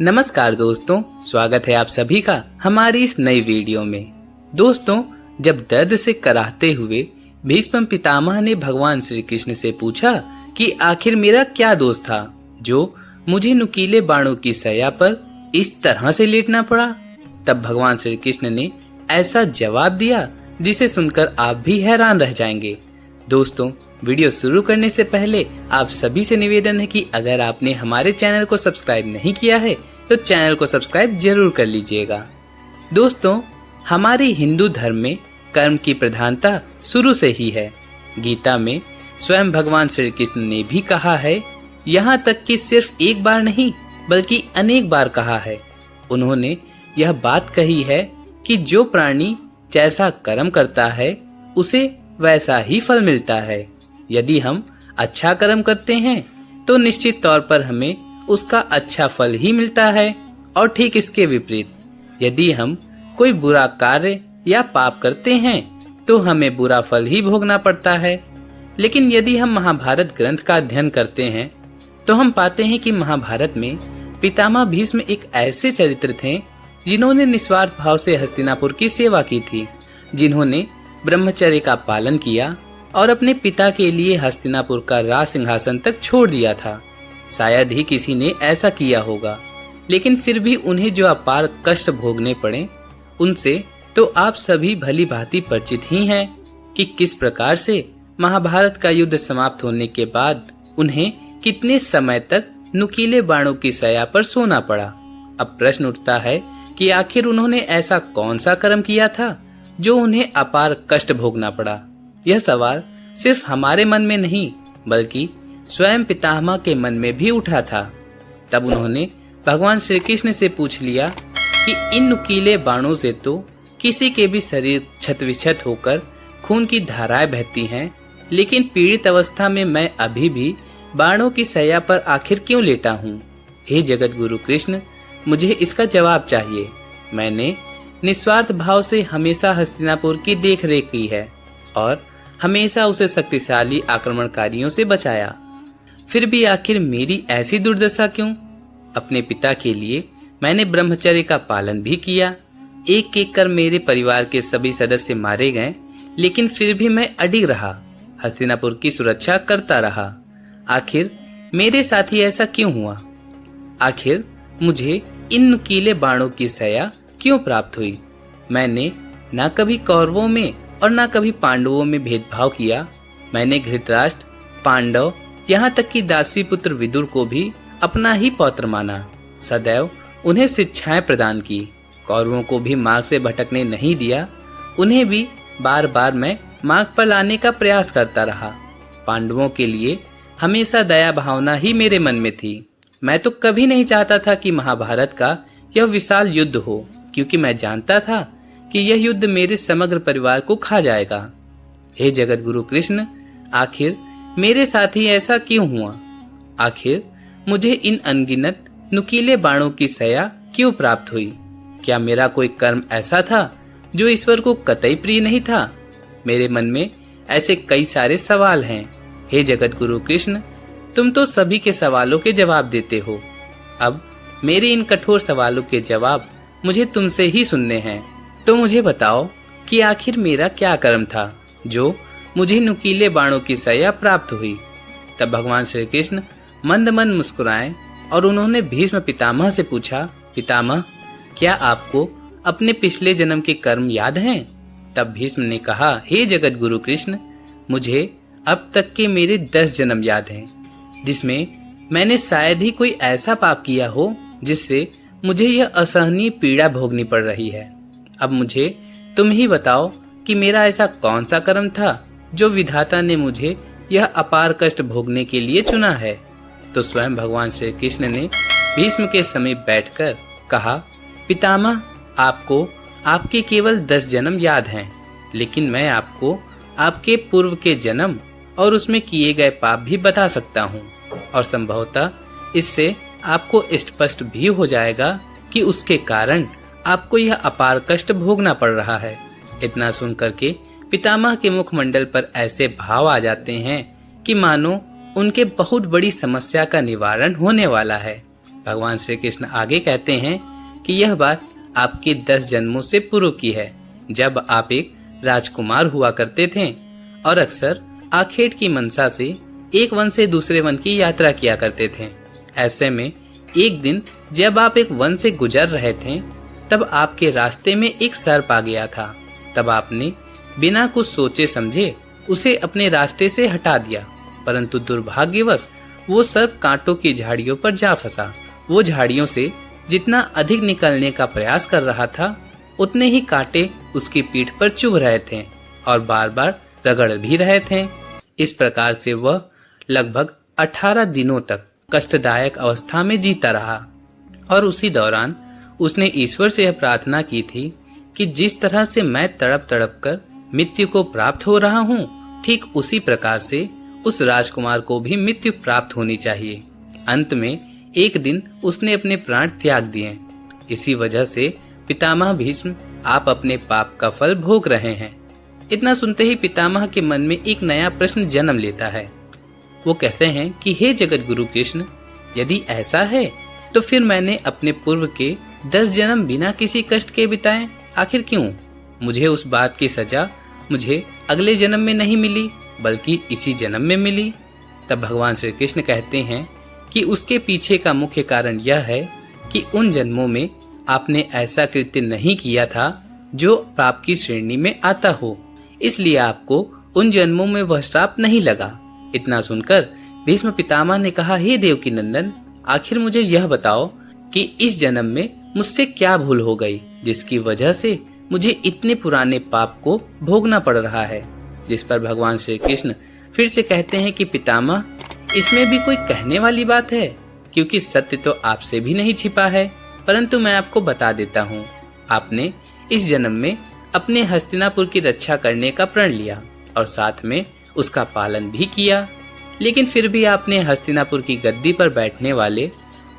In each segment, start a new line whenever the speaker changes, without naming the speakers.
नमस्कार दोस्तों, स्वागत है आप सभी का हमारी इस नई वीडियो में। दोस्तों, जब दर्द से कराहते हुए भीष्म पितामह ने भगवान श्री कृष्ण से पूछा कि आखिर मेरा क्या दोष था जो मुझे नुकीले बाणों की सया पर इस तरह से लेटना पड़ा, तब भगवान श्री कृष्ण ने ऐसा जवाब दिया जिसे सुनकर आप भी हैरान रह जाएंगे। दोस्तों, वीडियो शुरू करने से पहले आप सभी से निवेदन है कि अगर आपने हमारे चैनल को सब्सक्राइब नहीं किया है तो चैनल को सब्सक्राइब जरूर कर लीजिएगा। दोस्तों, हमारे हिंदू धर्म में कर्म की प्रधानता शुरू से ही है। गीता में स्वयं भगवान श्री कृष्ण ने भी कहा है, यहाँ तक कि सिर्फ एक बार नहीं बल्कि अनेक बार कहा है। उन्होंने यह बात कही है कि जो प्राणी जैसा कर्म करता है उसे वैसा ही फल मिलता है। यदि हम अच्छा कर्म करते हैं तो निश्चित तौर पर हमें उसका अच्छा फल ही मिलता है, और ठीक इसके विपरीत यदि हम कोई बुरा कार्य या पाप करते हैं तो हमें बुरा फल ही भोगना पड़ता है। लेकिन यदि हम महाभारत ग्रंथ का अध्ययन करते हैं तो हम पाते हैं कि महाभारत में पितामह भीष्म एक ऐसे चरित्र थे जिन्होंने निस्वार्थ भाव से हस्तिनापुर की सेवा की थी, जिन्होंने ब्रह्मचर्य का पालन किया और अपने पिता के लिए हस्तिनापुर का राज सिंहासन तक छोड़ दिया था। शायद ही किसी ने ऐसा किया होगा, लेकिन फिर भी उन्हें जो अपार कष्ट भोगने पड़े उनसे तो आप सभी भली भांति परिचित ही हैं कि किस प्रकार से महाभारत का युद्ध समाप्त होने के बाद उन्हें कितने समय तक नुकीले बाणों की सया पर सोना पड़ा। अब प्रश्न उठता है कि आखिर उन्होंने ऐसा कौन सा कर्म किया था जो उन्हें अपार कष्ट भोगना पड़ा। यह सवाल सिर्फ हमारे मन में नहीं बल्कि स्वयं पितामह के मन में भी उठा था। तब उन्होंने भगवान श्री कृष्ण से पूछ लिया कि इन नुकीले बाणों से तो किसी के भी शरीर क्षत-विक्षत होकर खून की धाराएं बहती हैं, लेकिन पीड़ित अवस्था में मैं अभी भी बाणों की सया पर आखिर क्यों लेटा हूँ? हे जगत गुरु कृष्ण, मुझे इसका जवाब चाहिए। मैंने निस्वार्थ भाव से हमेशा हस्तिनापुर की देख रेख की है और हमेशा उसे शक्तिशाली आक्रमणकारियों से बचाया, फिर भी आखिर मेरी ऐसी दुर्दशा क्यों? अपने पिता के लिए मैंने ब्रह्मचर्य का पालन भी किया, एक एक कर मेरे परिवार के सभी सदस्य मारे गए, लेकिन फिर भी मैं अडिग रहा, हस्तिनापुर की सुरक्षा करता रहा। आखिर मेरे साथ ही ऐसा क्यों हुआ? आखिर मुझे इन नुकीले बाणों की सया क्यों प्राप्त हुई? मैंने न कभी कौरवों में और न कभी पांडवों में भेदभाव किया। मैंने धृतराष्ट्र, पांडव, यहाँ तक कि दासी पुत्र विदुर को भी अपना ही पौत्र माना, सदैव उन्हें शिक्षाएं प्रदान की, कौरवों को भी मार्ग से भटकने नहीं दिया, उन्हें भी बार बार मैं मार्ग पर लाने का प्रयास करता रहा। पांडवों के लिए हमेशा दया भावना ही मेरे मन में थी। मैं तो कभी नहीं चाहता था कि महाभारत का यह विशाल युद्ध हो, क्योंकि मैं जानता था कि यह युद्ध मेरे समग्र परिवार को खा जाएगा। हे जगत गुरु कृष्ण, आखिर मेरे साथ ही ऐसा क्यों हुआ? आखिर मुझे इन अनगिनत नुकीले बाणों की सया क्यों प्राप्त हुई? क्या मेरा कोई कर्म ऐसा था जो ईश्वर को कतई प्रिय नहीं था? मेरे मन में ऐसे कई सारे सवाल हैं। हे जगत गुरु कृष्ण, तुम तो सभी के सवालों के जवाब देते हो। अब मेरे इन कठोर सवालों के जवाब मुझे तुमसे ही सुनने हैं। तो मुझे बताओ कि आखिर मेरा क्या कर्म था जो मुझे नुकीले बाणों की सया प्राप्त हुई? तब भगवान श्री कृष्ण मंद मंद मुस्कुराए और उन्होंने भीष्म पितामह से पूछा, पितामह, क्या आपको अपने पिछले जन्म के कर्म याद हैं? तब भीष्म ने कहा, हे जगत गुरु कृष्ण, मुझे अब तक के मेरे 10 जन्म याद हैं, जिसमें मैंने शायद ही कोई ऐसा पाप किया हो जिससे मुझे यह असहनीय पीड़ा भोगनी पड़ रही है। अब मुझे तुम ही बताओ कि मेरा ऐसा कौन सा कर्म था जो विधाता ने मुझे यह अपार कष्ट भोगने के लिए चुना है। तो स्वयं भगवान श्री कृष्ण ने भीष्म के समीप बैठकर कहा, पितामह, आपको आपके केवल 10 जन्म याद हैं, लेकिन मैं आपको आपके पूर्व के जन्म और उसमें किए गए पाप भी बता सकता हूँ, और संभवतः इससे आपको स्पष्ट भी हो जाएगा कि उसके कारण आपको यह अपार कष्ट भोगना पड़ रहा है। इतना सुन करके पितामह के मुखमंडल पर ऐसे भाव आ जाते हैं कि मानो उनके बहुत बड़ी समस्या का निवारण होने वाला है। भगवान श्री कृष्ण आगे कहते हैं कि यह बात आपके 10 जन्मों से पूर्व की है, जब आप एक राजकुमार हुआ करते थे और अक्सर आखेट की मनसा से एक वन से दूसरे वन की यात्रा किया करते थे। ऐसे में एक दिन जब आप एक वन से गुजर रहे थे, तब आपके रास्ते में एक सर्प आ गया था। तब आपने बिना कुछ सोचे समझे उसे अपने रास्ते से हटा दिया, परंतु दुर्भाग्यवश वो सर्प कांटों की झाड़ियों पर जा फंसा। वो झाड़ियों से जितना अधिक निकलने का प्रयास कर रहा था, उतने ही कांटे उसकी पीठ पर चुभ रहे थे और बार बार रगड़ भी रहे थे। इस प्रकार से वह लगभग 18 दिनों तक कष्टदायक अवस्था में जीता रहा और उसी दौरान उसने ईश्वर से यह प्रार्थना की थी कि जिस तरह से मैं तड़प तड़प कर मृत्यु को प्राप्त हो रहा हूँ, ठीक उसी प्रकार से उस राजकुमार को भी मृत्यु प्राप्त होनी चाहिए। अंत में एक दिन उसने अपने प्राण त्याग दिए। इसी वजह से पितामह भीष्म, आप अपने पाप का फल भोग रहे हैं। इतना सुनते ही पितामह के मन में एक नया प्रश्न जन्म लेता है। वो कहते हैं कि हे जगत गुरु कृष्ण, यदि ऐसा है तो फिर मैंने अपने पूर्व के 10 जन्म बिना किसी कष्ट के बिताए, आखिर क्यों? मुझे उस बात की सजा मुझे अगले जन्म में नहीं मिली, बल्कि इसी जन्म में मिली। तब भगवान श्री कृष्ण कहते हैं कि उसके पीछे का मुख्य कारण यह है कि उन जन्मों में आपने ऐसा कृत्य नहीं किया था जो पाप की श्रेणी में आता हो, इसलिए आपको उन जन्मों में वह श्राप नहीं लगा। इतना सुनकर भीष्म पितामह ने कहा, हे देवकी नंदन, आखिर मुझे यह बताओ कि इस जन्म में मुझसे क्या भूल हो गई, जिसकी वजह से मुझे इतने पुराने पाप को भोगना पड़ रहा है। जिस पर भगवान श्री कृष्ण फिर से कहते हैं कि पितामह, इसमें भी कोई कहने वाली बात है, क्योंकि सत्य तो आपसे भी नहीं छिपा है, परंतु मैं आपको बता देता हूँ। आपने इस जन्म में अपने हस्तिनापुर की रक्षा करने का प्रण लिया और साथ में उसका पालन भी किया, लेकिन फिर भी आपने हस्तिनापुर की गद्दी पर बैठने वाले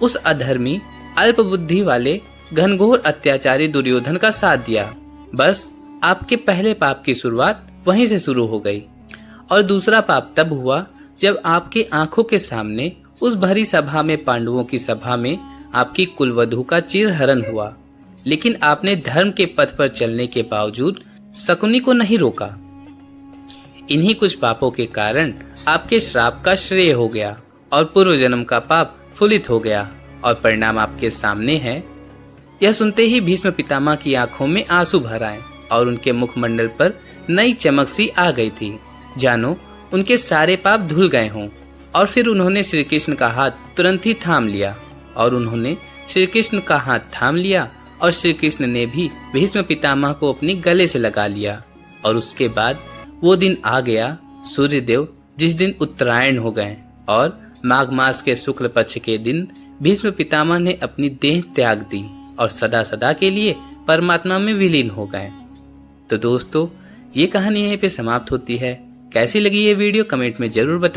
उस अधर्मी, अल्प बुद्धि वाले, घनघोर अत्याचारी दुर्योधन का साथ दिया। बस आपके पहले पाप की शुरुआत वहीं से शुरू हो गई। और दूसरा पाप तब हुआ जब आपके आंखों के सामने उस भरी सभा में, पांडवों की सभा में, आपकी कुलवधू का चिरहरण हुआ, लेकिन आपने धर्म के पथ पर चलने के बावजूद शकुनी को नहीं रोका। इन्हीं कुछ पापों के कारण आपके श्राप का श्रेय हो गया और पूर्व जन्म का पाप फुलित हो गया और परिणाम आपके सामने है। यह सुनते ही भीष्म पितामह की आंखों में आंसू भर आए और उनके मुखमंडल पर नई चमक सी आ गई थी, जानो उनके सारे पाप धुल गए हों। और फिर उन्होंने श्री कृष्ण का हाथ तुरंत ही थाम लिया और श्री कृष्ण ने भी भीष्म पितामह को अपनी गले से लगा लिया। और उसके बाद वो दिन आ गया, सूर्यदेव जिस दिन उत्तरायण हो गए और माघ मास के शुक्ल पक्ष के दिन भीष्म पितामह ने अपनी देह त्याग दी और सदा सदा के लिए परमात्मा में विलीन हो गए। तो दोस्तों, ये कहानी यहीं पे समाप्त होती है। कैसी लगी ये वीडियो कमेंट में जरूर बताइए।